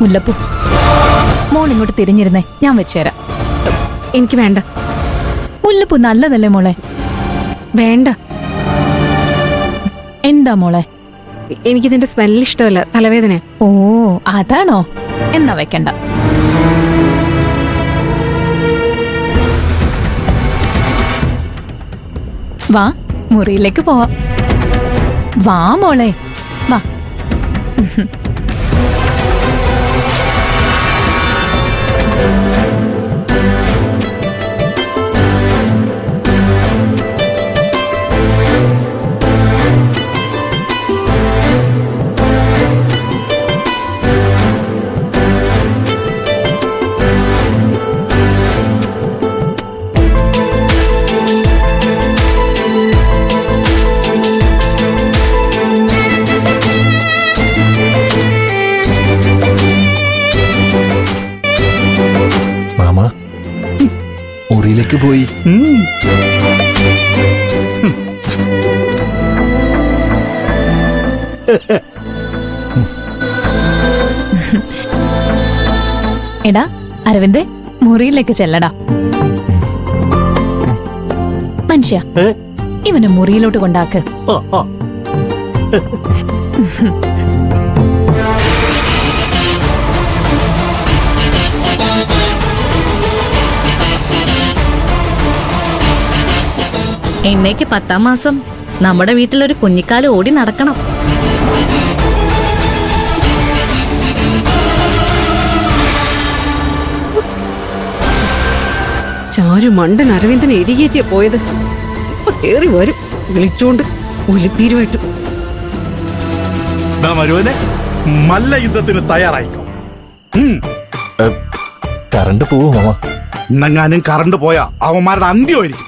മുല്ലപ്പൂ, മോൾ ഇങ്ങോട്ട് തിരിഞ്ഞിരുന്നേ, ഞാൻ വെച്ചുതരാം. എനിക്ക് വേണ്ട. മുല്ലപ്പൂ നല്ലതല്ലേ മോളെ? വേണ്ട. എന്താ മോളെ? എനിക്കിതിന്റെ സ്മെല്ല് ഇഷ്ടമല്ല, തലവേദന. ഓ അതാണോ? എന്നാ വെക്കണ്ട. വാ, മുറിയിലേക്ക് പോവാം. വാ മോളെ, വാ. മുറിയിലേക്ക് പോയി. എടാ അരവിന്ദ്, മുറിയിലേക്ക് ചെല്ലടാ. മനുഷ്യ, ഇവനെ മുറിയിലോട്ട് കൊണ്ടാക്ക്. എന്നേക്ക് 10ാം മാസം നമ്മുടെ വീട്ടിലൊരു കുഞ്ഞിക്കാല് ഓടി നടക്കണം. ചാരു മണ്ടൻ അരവിന്ദനെ എരികേറ്റിയ പോയത്. ഇപ്പൊ കേറി വരും വിളിച്ചോണ്ട് ഒലിപ്പീരുമായിട്ട്. മല്ല യുദ്ധത്തിന് തയ്യാറായിക്കോ. കറണ്ട് പോവും മാമ. ഇന്നെങ്ങാനും കറണ്ട് പോയാ അവന്മാരുടെ അന്ത്യമായിരിക്കും.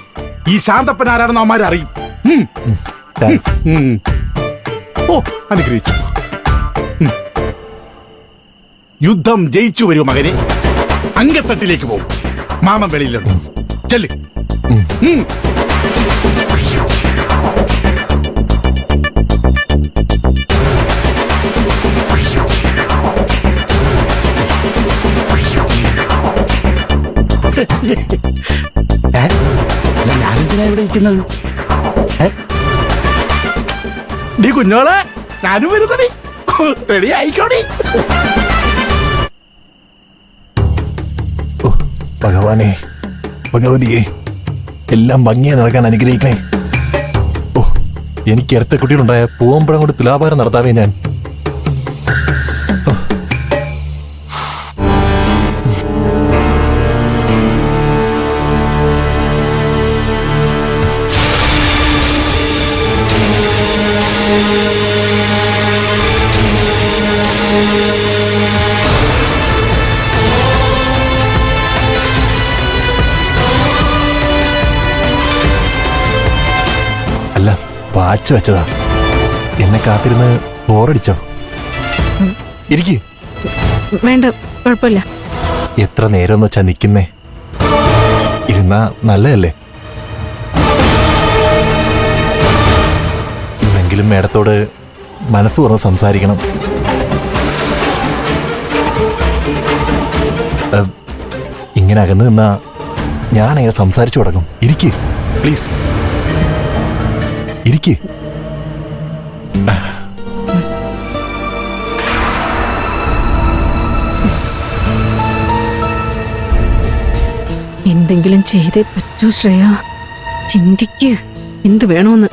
ഈ ശാന്തപ്പൻ ആരാണെന്ന് അവന്മാരെ അറിയും. ഓ അനുഗ്രഹിച്ചു. യുദ്ധം ജയിച്ചു വരൂ മകനെ. അങ്കത്തട്ടിലേക്ക് പോകും. മാമൻ വെളിയിലുണ്ട്. ചെല്ല്. ഞാനെന്തിനാ ഇവിടെ ഇരിക്കുന്നത്? നീ കുഞ്ഞോളെ, ഞാനും വരുന്നടി. റെഡി ആയിക്കോടി. ഭഗവാനെ, ഭഗവതിയെ, എല്ലാം ഭംഗിയെ നടക്കാൻ അനുഗ്രഹിക്കണേ. ഓ, എനിക്ക് ഇരട്ട കുട്ടികളുണ്ടായ പൂവമ്പഴം കൊണ്ട് തുലാഭാരം നടത്താവേ ഞാൻ. അല്ല, വാച്ച് വെച്ചതാ. എന്നെ കാത്തിരുന്ന് ബോറടിച്ചോ? ഇരിക്ക്. വേണ്ട, കുഴപ്പമില്ല. എത്ര നേരം എന്ന് വെച്ചാ നിക്കുന്നേ? ഇരുന്നാ നല്ലതല്ലേ? ഇന്നെങ്കിലും മേഡത്തോട് മനസ്സ് തുറന്ന് സംസാരിക്കണം. ഇങ്ങനെ അകന്നു നിന്നാ ഞാൻ അങ്ങനെ സംസാരിച്ചു തുടങ്ങും. ഇരിക്ക് പ്ലീസ്, ഇരിക്ക്. എന്തെങ്കിലും ചെയ്തേ പറ്റൂ ശ്രേയ. ചിന്തിക്ക് എന്ത് വേണോന്ന്.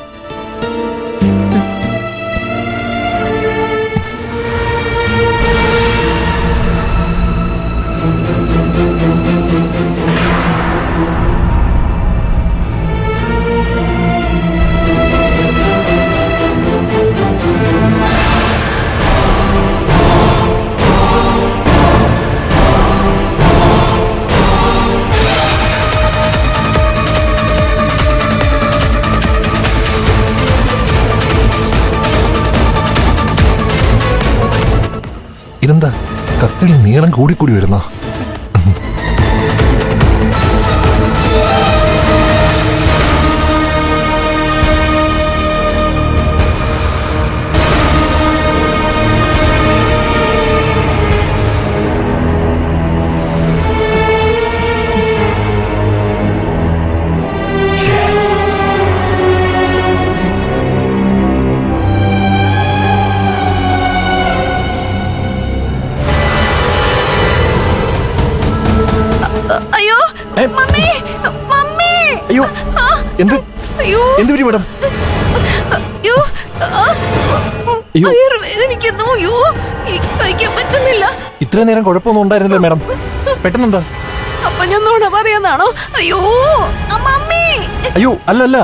ഇതെന്താ കക്കളിൽ നീളം കൂടിക്കൂടി വരുന്ന? അയ്യോ ഏ? മമ്മി മമ്മി അയ്യോ എന്ത് അയ്യോ എന്ത് പറ്റി മാഡം? അയ്യോ അയ്യോ. വയറുവേദനിക്കുന്നു. അയ്യോ എനിക്ക് സഹിക്കാൻ പറ്റുന്നില്ല. ഇത്രയും നേരം കുഴപ്പമൊന്നും ഉണ്ടായിരുന്നില്ല മാഡം. പെട്ടെന്നെന്താ? അപ്പൊ ഞാൻ നോണ പറയാന്നാണോ? അയ്യോ മമ്മി. അയ്യോ അല്ല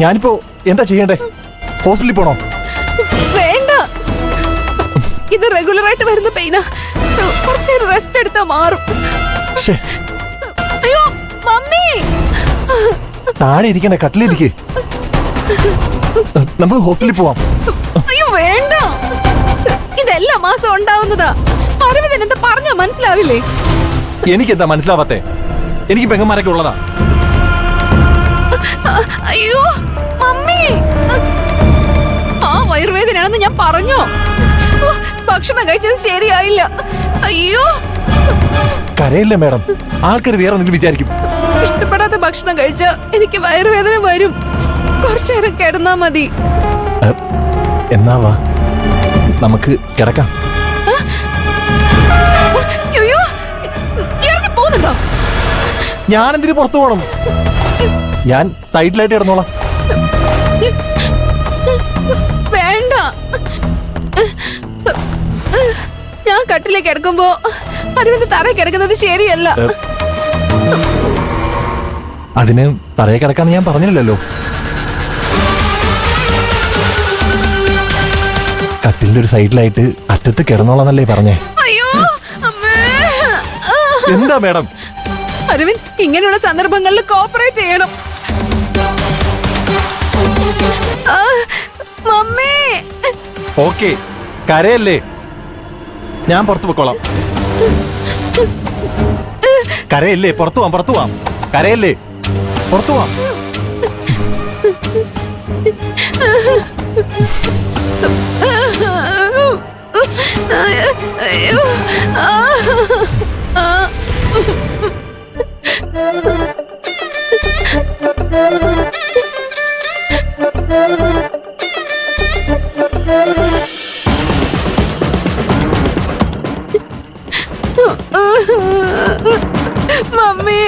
ഞാനിപ്പോ എന്താ ചെയ്യണ്ടേ? ഹോസ്പിറ്റലിൽ പോണോ? വേണ്ട, ഇത് റെഗുലർ ആയിട്ട് വരുന്ന പെയിനാ. കുറച്ച് റെസ്റ്റ് എടുത്താ മാറും. ശ്ശേ, അയ്യോ മമ്മി. താഴെ ഇരിക്കണ്ടേ, കട്ടിലിരിക്കേ. നമുക്ക് ഹോസ്പിറ്റലിൽ പോവാം. അയ്യോ വേണ്ട, ഇതെല്ലാ മാസം ഉണ്ടാവുന്നതാ. അരവിന്ദൻ എന്താ പറഞ്ഞാ മനസ്സിലാവില്ലേ? എനിക്കെന്താ മനസ്സിലാവാത്തെ? എനിക്ക് പെങ്ങന്മാരൊക്കെ ഉള്ളതാ. അയ്യോ മമ്മി, ആ വയറുവേദനയാണെന്ന് ഞാൻ പറഞ്ഞോ. ഭക്ഷണം കഴിച്ചത് ശരിയായില്ല. അയ്യോ കരയില്ലേ മാഡം, ആൾക്കാർ വേറെ എന്തെങ്കിലും വിചാരിക്കും. ഇഷ്ടപ്പെടാത്ത ഭക്ഷണം കഴിച്ച എനിക്ക് വയറുവേദന വരും. കുറച്ചു നേരം കിടന്നാ മതി. എന്നാ വാ, നമുക്ക് കിടക്കാം. അയ്യോ ഇറങ്ങി പോകുന്നുണ്ടോ? ഞാനെന്തിനു പുറത്തു പോകണം? ഞാൻ സൈഡിലായിട്ട് കിടന്നോളാം. വേണ്ട, ഞാൻ കട്ടിലേക്ക് കിടക്കുമ്പോ അരവിന്ദ് തറ കിടക്കുന്നത് ശരിയല്ല. അതിന് തറയെ കിടക്കാന്ന് ഞാൻ പറഞ്ഞില്ലല്ലോ. കട്ടിലിന്റെ ഒരു സൈഡിലായിട്ട് അറ്റത്ത് കിടന്നോളാന്നല്ലേ പറഞ്ഞേ? അയ്യോ അമ്മേ. എന്താ മാഡം? അരവിന്ദ് ഇങ്ങനെയുള്ള സന്ദർഭങ്ങളിൽ കോപ്പറേറ്റ് ചെയ്യണം. മമ്മി. ഓക്കെ, കരയല്ലേ, ഞാൻ പുറത്തു പൊക്കോളാം. കരയല്ലേ, പുറത്തു പോവാം. കരയല്ലേ, പുറത്തു പോവാം. അയ്യോ മമ്മി.